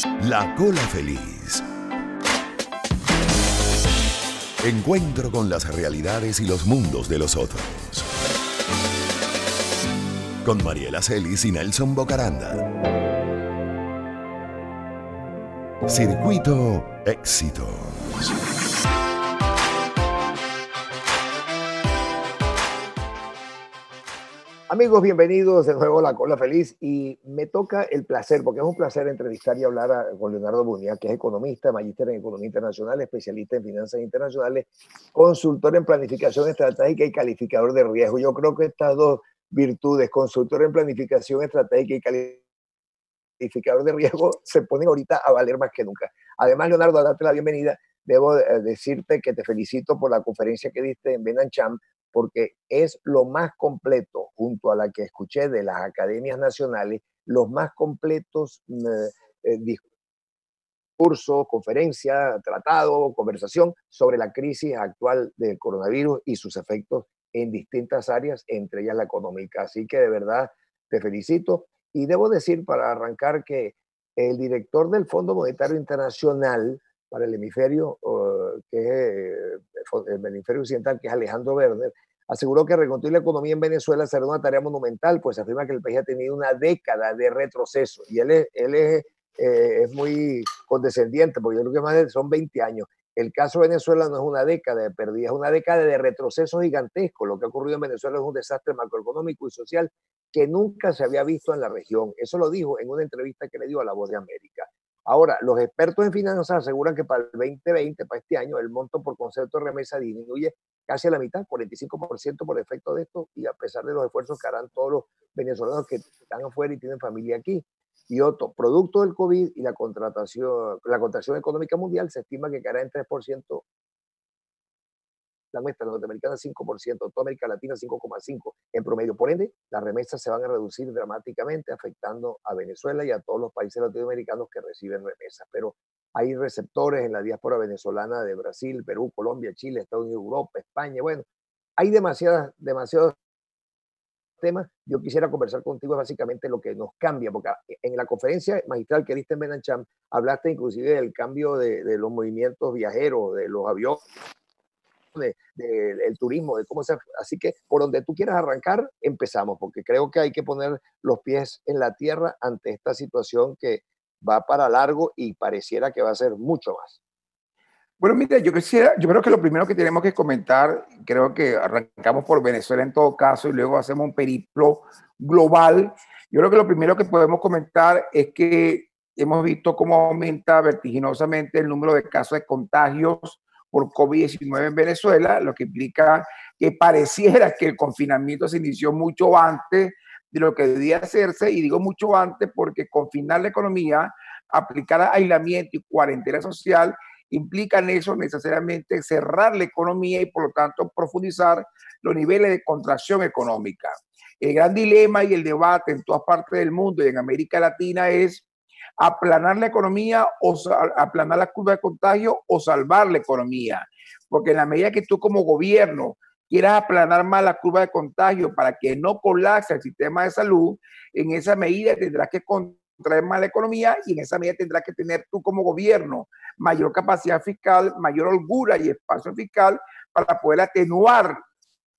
La Cola Feliz. Encuentro con las realidades y los mundos de los otros. Con Mariela Celis y Nelson Bocaranda. Circuito Éxitos. Amigos, bienvenidos de nuevo a La Cola Feliz y me toca el placer, porque es un placer entrevistar y hablar con Leonardo Buña, que es economista, magíster en Economía Internacional, especialista en finanzas internacionales, consultor en planificación estratégica y calificador de riesgo. Yo creo que estas dos virtudes, consultor en planificación estratégica y calificador de riesgo, se ponen ahorita a valer más que nunca. Además, Leonardo, a darte la bienvenida, debo decirte que te felicito por la conferencia que diste en Ben&Cham, porque es lo más completo, junto a la que escuché de las academias nacionales, los más completos discursos, conferencias, tratado, conversación sobre la crisis actual del coronavirus y sus efectos en distintas áreas, entre ellas la económica. Así que de verdad te felicito. Y debo decir para arrancar que el director del Fondo Monetario Internacional para el hemisferio, que es el hemisferio occidental, que es Alejandro Werner, aseguró que reconstruir la economía en Venezuela será una tarea monumental, pues afirma que el país ha tenido una década de retroceso. Y él es muy condescendiente, porque yo creo que son 20 años. El caso de Venezuela no es una década de pérdida, es una década de retroceso gigantesco. Lo que ha ocurrido en Venezuela es un desastre macroeconómico y social que nunca se había visto en la región. Eso lo dijo en una entrevista que le dio a La Voz de América. Ahora, los expertos en finanzas aseguran que para el 2020, para este año, el monto por concepto de remesa disminuye casi a la mitad, 45% por efecto de esto, y a pesar de los esfuerzos que harán todos los venezolanos que están afuera y tienen familia aquí. Y otro, producto del COVID y la contracción económica mundial, se estima que caerá en 3%, la nuestra, la norteamericana 5%, toda América Latina 5,5% en promedio. Por ende, las remesas se van a reducir dramáticamente, afectando a Venezuela y a todos los países latinoamericanos que reciben remesas. Pero hay receptores en la diáspora venezolana de Brasil, Perú, Colombia, Chile, Estados Unidos, Europa, España. Bueno, hay demasiados temas. Yo quisiera conversar contigo básicamente lo que nos cambia, porque en la conferencia magistral que diste en Ben&Cham hablaste inclusive del cambio de los movimientos viajeros, de los aviones, del turismo, de cómo se... Así que por donde tú quieras arrancar, empezamos, porque creo que hay que poner los pies en la tierra ante esta situación que va para largo y pareciera que va a ser mucho más. Bueno, mira, yo creo que lo primero que tenemos que comentar, creo que arrancamos por Venezuela en todo caso y luego hacemos un periplo global. Yo creo que lo primero que podemos comentar es que hemos visto cómo aumenta vertiginosamente el número de casos de contagios por COVID-19 en Venezuela, lo que implica que pareciera que el confinamiento se inició mucho antes de lo que debía hacerse, y digo mucho antes porque confinar la economía, aplicar aislamiento y cuarentena social, implican eso necesariamente cerrar la economía y por lo tanto profundizar los niveles de contracción económica. El gran dilema y el debate en todas partes del mundo y en América Latina es aplanar la economía o aplanar la curva de contagio o salvar la economía. Porque en la medida que tú como gobierno quieras aplanar más la curva de contagio para que no colapse el sistema de salud, en esa medida tendrás que contraer más la economía y en esa medida tendrás que tener tú como gobierno mayor capacidad fiscal, mayor holgura y espacio fiscal para poder atenuar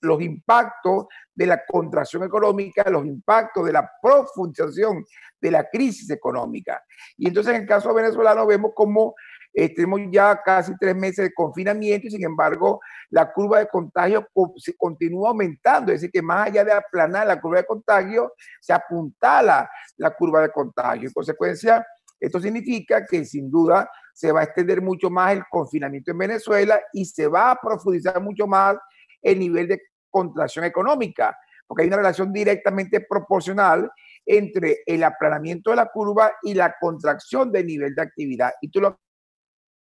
los impactos de la contracción económica, los impactos de la profundización de la crisis económica. Y entonces en el caso venezolano vemos como tenemos ya casi 3 meses de confinamiento y sin embargo la curva de contagio se continúa aumentando, es decir que más allá de aplanar la curva de contagio, se apuntala la curva de contagio. En consecuencia, esto significa que sin duda se va a extender mucho más el confinamiento en Venezuela y se va a profundizar mucho más el nivel de contracción económica, porque hay una relación directamente proporcional entre el aplanamiento de la curva y la contracción del nivel de actividad. Y tú lo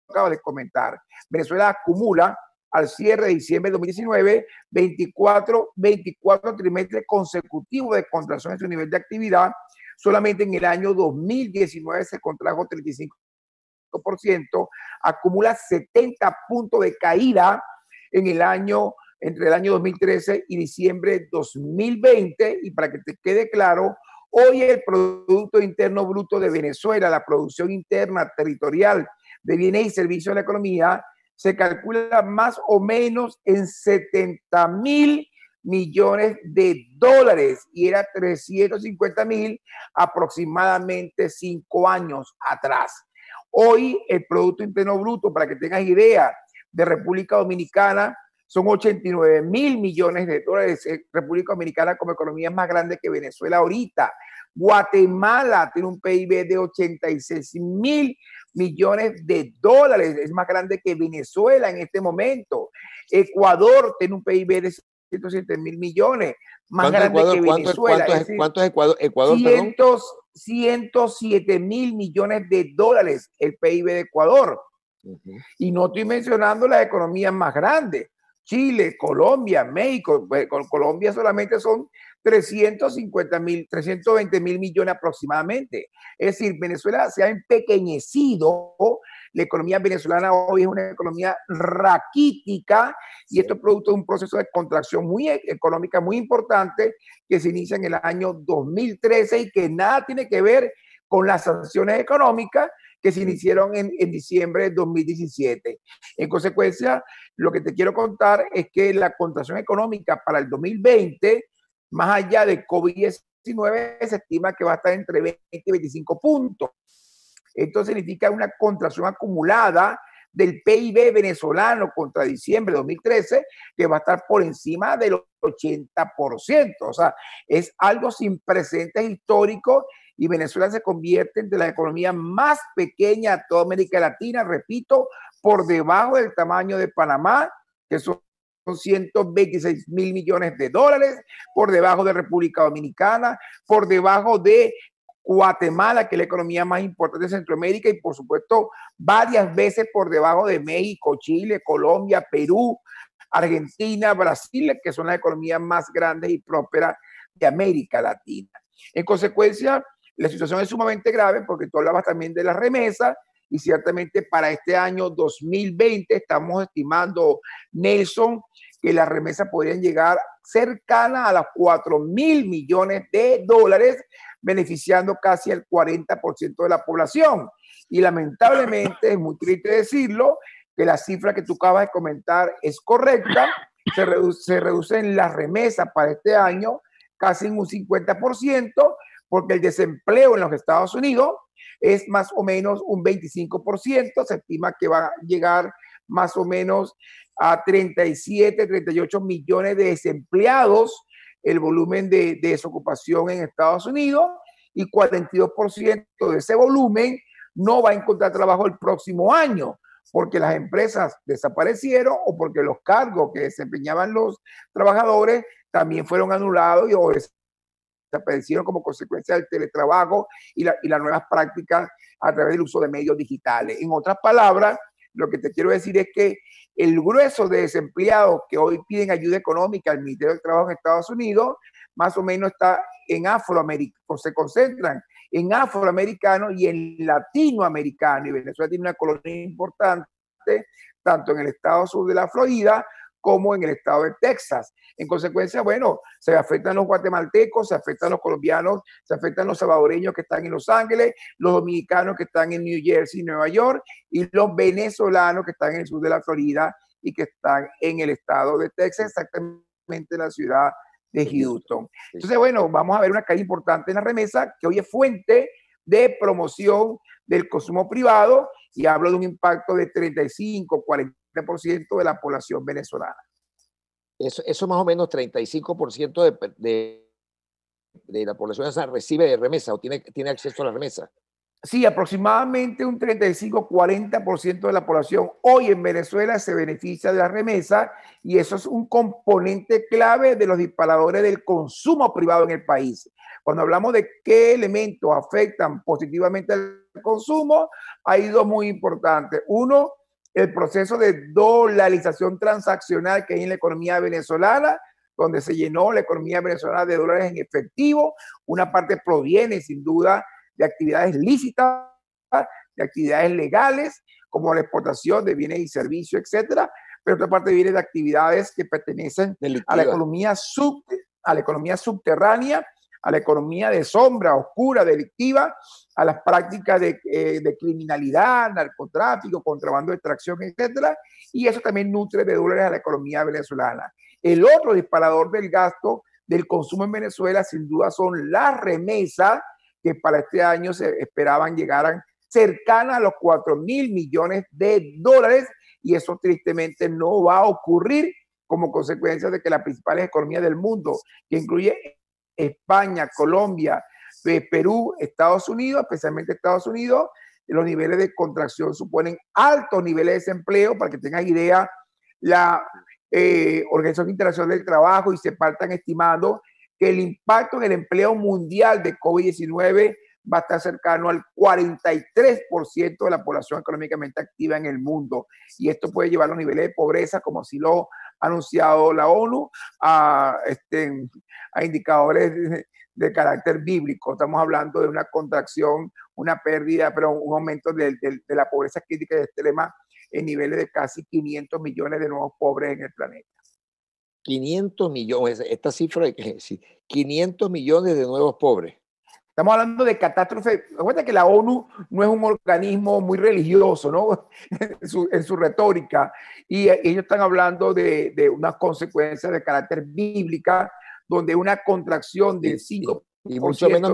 acabas de comentar. Venezuela acumula al cierre de diciembre de 2019 24 trimestres consecutivos de contracción en su nivel de actividad. Solamente en el año 2019 se contrajo 35%, acumula 70 puntos de caída en el año, entre el año 2013 y diciembre de 2020, y para que te quede claro, Hoy el Producto Interno Bruto de Venezuela, la producción interna territorial de bienes y servicios de la economía, se calcula más o menos en 70.000 millones de dólares y era 350.000 aproximadamente 5 años atrás. Hoy el Producto Interno Bruto, para que tengas idea, de República Dominicana son 89.000 millones de dólares. República Dominicana como economía es más grande que Venezuela ahorita. Guatemala tiene un PIB de 86.000 millones de dólares, es más grande que Venezuela en este momento. Ecuador tiene un PIB de 107.000 millones, más grande que Venezuela. ¿Cuánto es Ecuador? Ecuador 107.000 millones de dólares el PIB de Ecuador. Y no estoy mencionando las economías más grandes. Chile, Colombia, México. Con Colombia solamente son 320.000 millones aproximadamente. Es decir, Venezuela se ha empequeñecido. La economía venezolana hoy es una economía raquítica y esto es producto de un proceso de contracción económica muy importante que se inicia en el año 2013 y que nada tiene que ver con las sanciones económicas que se iniciaron en diciembre de 2017. En consecuencia, lo que te quiero contar es que la contracción económica para el 2020, más allá de COVID-19, se estima que va a estar entre 20 y 25 puntos. Esto significa una contracción acumulada del PIB venezolano contra diciembre de 2013, que va a estar por encima del 80%. O sea, es algo sin precedentes históricos y Venezuela se convierte entre la economía más pequeña de toda América Latina, repito, por debajo del tamaño de Panamá, que son 126.000 millones de dólares, por debajo de República Dominicana, por debajo de Guatemala, que es la economía más importante de Centroamérica, y por supuesto varias veces por debajo de México, Chile, Colombia, Perú, Argentina, Brasil, que son las economías más grandes y prósperas de América Latina. En consecuencia, la situación es sumamente grave porque tú hablabas también de las remesas y ciertamente para este año 2020 estamos estimando, Nelson, que las remesas podrían llegar cercanas a las 4.000 millones de dólares, beneficiando casi el 40% de la población. Y lamentablemente, es muy triste decirlo, que la cifra que tú acabas de comentar es correcta, se reducen las remesas para este año casi en un 50%, porque el desempleo en los Estados Unidos es más o menos un 25%, se estima que va a llegar más o menos a 37, 38 millones de desempleados, el volumen de desocupación en Estados Unidos, y 42% de ese volumen no va a encontrar trabajo el próximo año, porque las empresas desaparecieron o porque los cargos que desempeñaban los trabajadores también fueron anulados o desaparecieron como consecuencia del teletrabajo y las nuevas prácticas a través del uso de medios digitales. En otras palabras, lo que te quiero decir es que el grueso de desempleados que hoy piden ayuda económica al Ministerio del Trabajo en Estados Unidos, más o menos está en afroamericanos, se concentran en afroamericanos y en latinoamericanos. Y Venezuela tiene una colonia importante, tanto en el estado sur de la Florida como en el estado de Texas. En consecuencia, bueno, se afectan los guatemaltecos, se afectan los colombianos, se afectan los salvadoreños que están en Los Ángeles, los dominicanos que están en New Jersey, Nueva York, y los venezolanos que están en el sur de la Florida y que están en el estado de Texas, exactamente en la ciudad de Houston. Entonces, bueno, vamos a ver una caída importante en la remesa, que hoy es fuente de promoción del consumo privado, y hablo de un impacto de 35-40% de la población venezolana. Eso más o menos 35% de la población recibe de remesa o tiene acceso a la remesa. Sí, aproximadamente un 35-40% de la población hoy en Venezuela se beneficia de la remesa, y eso es un componente clave de los disparadores del consumo privado en el país. Cuando hablamos de qué elementos afectan positivamente al consumo, hay dos muy importantes. Uno, el proceso de dolarización transaccional que hay en la economía venezolana, donde se llenó la economía venezolana de dólares en efectivo. Una parte proviene sin duda de actividades lícitas, de actividades legales, como la exportación de bienes y servicios, etcétera, pero otra parte viene de actividades que pertenecen a la economía subterránea, a la economía de sombra, oscura, delictiva, a las prácticas de criminalidad, narcotráfico, contrabando de extracción, etcétera, y eso también nutre de dólares a la economía venezolana. El otro disparador del gasto del consumo en Venezuela, sin duda, son las remesas, que para este año se esperaban llegaran cercanas a los 4.000 millones de dólares, y eso tristemente no va a ocurrir como consecuencia de que las principales economías del mundo, que incluye España, Colombia, Perú, Estados Unidos, especialmente Estados Unidos, los niveles de contracción suponen altos niveles de desempleo. Para que tengan idea, la Organización Internacional del Trabajo y CEPAL están estimando que el impacto en el empleo mundial de COVID-19 va a estar cercano al 43% de la población económicamente activa en el mundo. Y esto puede llevar los niveles de pobreza, como así lo ha anunciado la ONU, a indicadores de carácter bíblico. Estamos hablando de una contracción, una pérdida, pero un aumento de la pobreza crítica y extrema en niveles de casi 500 millones de nuevos pobres en el planeta. 500 millones, esta cifra de que 500 millones de nuevos pobres. Estamos hablando de catástrofe. Recuerda que la ONU no es un organismo muy religioso, ¿no? en su retórica. Y ellos están hablando de unas consecuencias de carácter bíblica, donde una contracción del 5%. Y mucho menos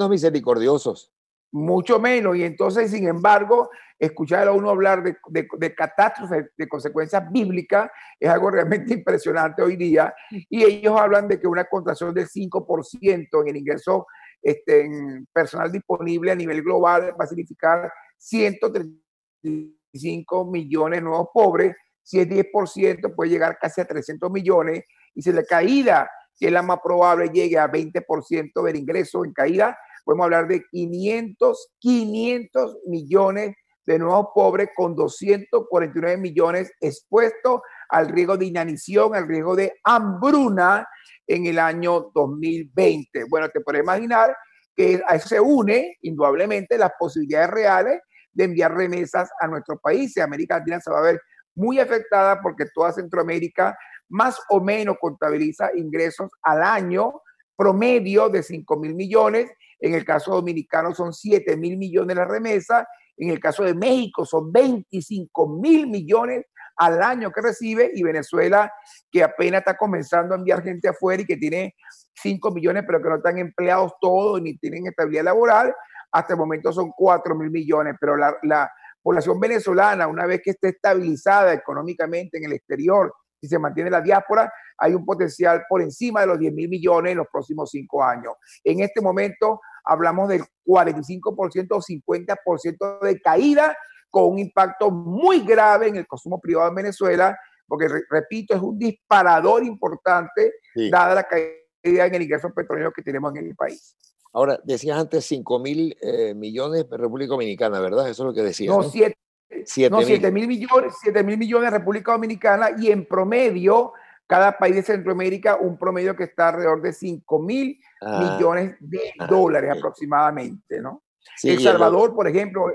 misericordiosos. Mucho menos. Y entonces, sin embargo, escuchar a uno hablar de catástrofes, de consecuencias bíblicas, es algo realmente impresionante hoy día. Y ellos hablan de que una contracción del 5% en el ingreso en personal disponible a nivel global va a significar 135 millones de nuevos pobres. Si es 10%, puede llegar casi a 300 millones. Y si la caída, que es la más probable, llegue a 20% del ingreso en caída, podemos hablar de 500 millones de nuevos pobres, con 249 millones expuestos al riesgo de inanición, al riesgo de hambruna en el año 2020. Bueno, te puedes imaginar que a eso se une indudablemente las posibilidades reales de enviar remesas a nuestros países. América Latina se va a ver muy afectada porque toda Centroamérica más o menos contabiliza ingresos al año promedio de 5.000 millones. En el caso dominicano son 7.000 millones las remesas. En el caso de México son 25.000 millones al año que recibe, y Venezuela, que apenas está comenzando a enviar gente afuera y que tiene 5 millones, pero que no están empleados todos ni tienen estabilidad laboral, hasta el momento son 4.000 millones. Pero la población venezolana, una vez que esté estabilizada económicamente en el exterior y se mantiene la diáspora, hay un potencial por encima de los 10.000 millones en los próximos 5 años. En este momento hablamos del 45% o 50% de caída, con un impacto muy grave en el consumo privado en Venezuela, porque, repito, es un disparador importante, sí, dada la caída en el ingreso petrolero que tenemos en el país. Ahora, decías antes 5.000 millones de República Dominicana, ¿verdad? Eso es lo que decías. No, 7.000 millones, 7.000 millones de República Dominicana, y en promedio, cada país de Centroamérica, un promedio que está alrededor de 5.000 millones de dólares aproximadamente, ¿no? Sí, El Salvador, por ejemplo,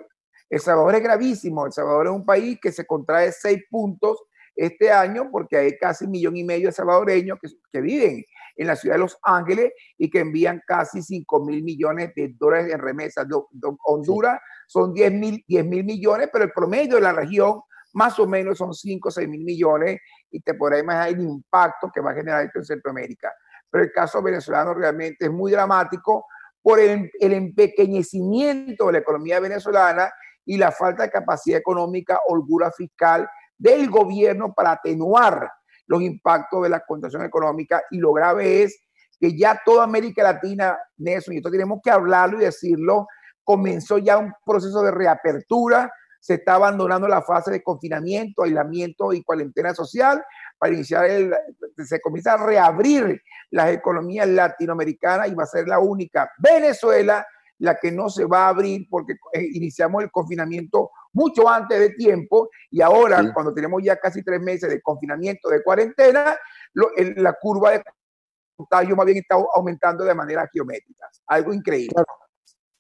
El Salvador es gravísimo. El Salvador es un país que se contrae 6 puntos este año, porque hay casi 1,5 millones de salvadoreños que viven en la ciudad de Los Ángeles y que envían casi 5.000 millones de dólares en remesas. Honduras son 10.000 millones, pero el promedio de la región más o menos son 5 o 6.000 millones, y te podrás imaginar el impacto que va a generar esto en Centroamérica. Pero el caso venezolano realmente es muy dramático por el empequeñecimiento de la economía venezolana y la falta de capacidad económica, holgura fiscal del gobierno para atenuar los impactos de la contracción económica. Y lo grave es que ya toda América Latina, Nelson, y esto tenemos que hablarlo y decirlo, comenzó ya un proceso de reapertura. Se está abandonando la fase de confinamiento, aislamiento y cuarentena social para iniciar se comienza a reabrir las economías latinoamericanas, y va a ser la única Venezuela la que no se va a abrir, porque iniciamos el confinamiento mucho antes de tiempo, y ahora, sí, cuando tenemos ya casi 3 meses de confinamiento, de cuarentena, la curva de contagio más bien está aumentando de manera geométrica. Algo increíble. Claro,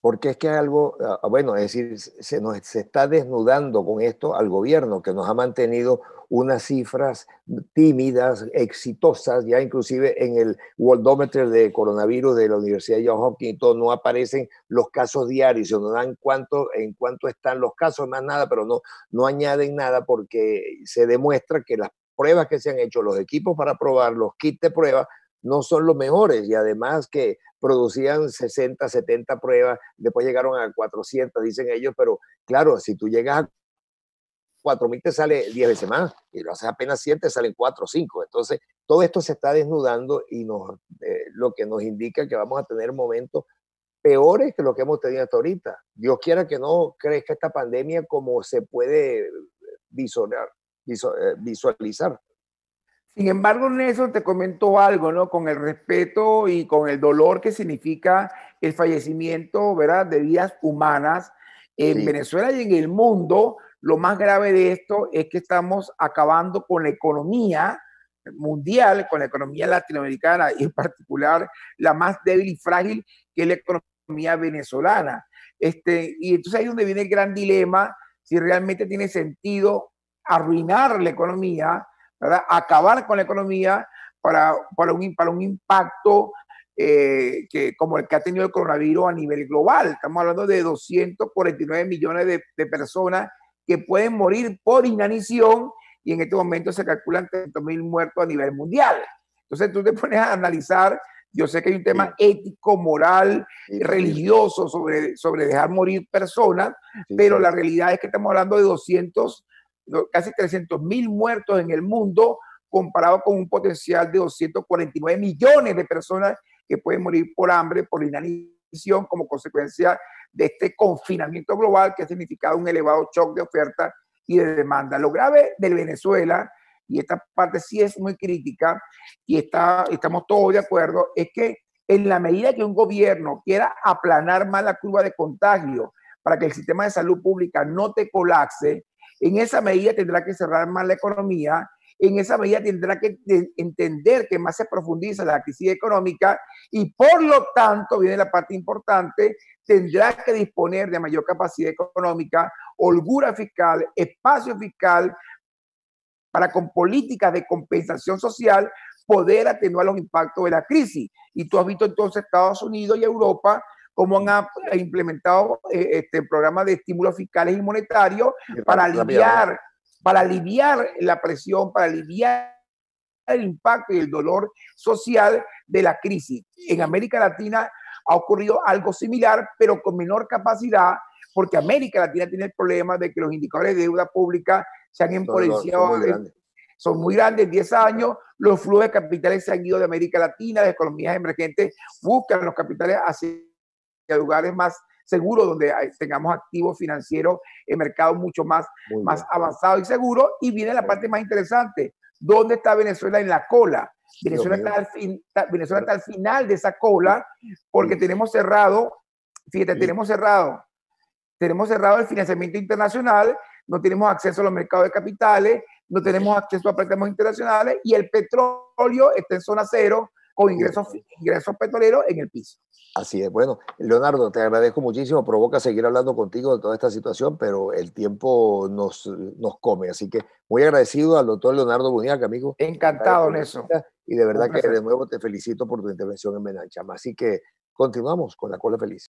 porque es que algo, bueno, es decir, se está desnudando con esto al gobierno, que nos ha mantenido unas cifras tímidas, exitosas, ya inclusive en el Worldometer de coronavirus de la Universidad de Johns Hopkins y todo, no aparecen los casos diarios, no dan en cuánto están los casos, más nada, pero no añaden nada porque se demuestra que las pruebas que se han hecho, los equipos para probar, los kits de prueba, no son los mejores y además que producían 60, 70 pruebas, después llegaron a 400, dicen ellos, pero claro, si tú llegas a 4.000 te sale 10 veces más y lo haces apenas 100 te salen 4 o 5. Entonces, todo esto se está desnudando y lo que nos indica que vamos a tener momentos peores que lo que hemos tenido hasta ahorita. Dios quiera que no crezca esta pandemia como se puede visualizar. Sin embargo, Nelson, te comento algo, ¿no? Con el respeto y con el dolor que significa el fallecimiento, ¿verdad?, de vidas humanas en Venezuela y en el mundo. Lo más grave de esto es que estamos acabando con la economía mundial, con la economía latinoamericana y en particular la más débil y frágil, que es la economía venezolana. Y entonces ahí es donde viene el gran dilema, si realmente tiene sentido arruinar la economía, ¿verdad?, acabar con la economía para un impacto como el que ha tenido el coronavirus a nivel global. Estamos hablando de 249 millones de personas que pueden morir por inanición y en este momento se calculan 300.000 muertos a nivel mundial. Entonces tú te pones a analizar, yo sé que hay un tema ético, moral, religioso sobre dejar morir personas, pero la realidad es que estamos hablando de casi 300.000 muertos en el mundo, comparado con un potencial de 249 millones de personas que pueden morir por hambre, por inanición, como consecuencia de este confinamiento global que ha significado un elevado shock de oferta y de demanda. Lo grave de Venezuela, y esta parte sí es muy crítica, y estamos todos de acuerdo, es que en la medida que un gobierno quiera aplanar más la curva de contagio para que el sistema de salud pública no te colapse, en esa medida tendrá que cerrar más la economía, en esa medida tendrá que entender que más se profundiza la crisis económica y por lo tanto, viene la parte importante, tendrá que disponer de mayor capacidad económica, holgura fiscal, espacio fiscal, para con políticas de compensación social poder atenuar los impactos de la crisis. Y tú has visto entonces Estados Unidos y Europa cómo han implementado programas de estímulos fiscales y monetarios para aliviar la presión, para aliviar el impacto y el dolor social de la crisis. En América Latina ha ocurrido algo similar, pero con menor capacidad, porque América Latina tiene el problema de que los indicadores de deuda pública se han empobrecido. Son muy grandes, en 10 años, los flujos de capitales se han ido de América Latina, las economías emergentes buscan los capitales hacia lugares más seguros, donde tengamos activos financieros en mercados mucho más avanzados y seguros. Y viene la parte más interesante, ¿dónde está Venezuela en la cola? Venezuela está al final de esa cola, porque tenemos cerrado, fíjate, tenemos cerrado el financiamiento internacional, no tenemos acceso a los mercados de capitales, no tenemos acceso a préstamos internacionales y el petróleo está en zona cero con ingresos petroleros en el piso. Así es. Bueno, Leonardo, te agradezco muchísimo. Provoca seguir hablando contigo de toda esta situación, pero el tiempo nos come. Así que muy agradecido al doctor Leonardo Buniac, amigo. Encantado, Nelson. Y de verdad que de nuevo te felicito por tu intervención en Menanchama. Así que continuamos con La Cola Feliz.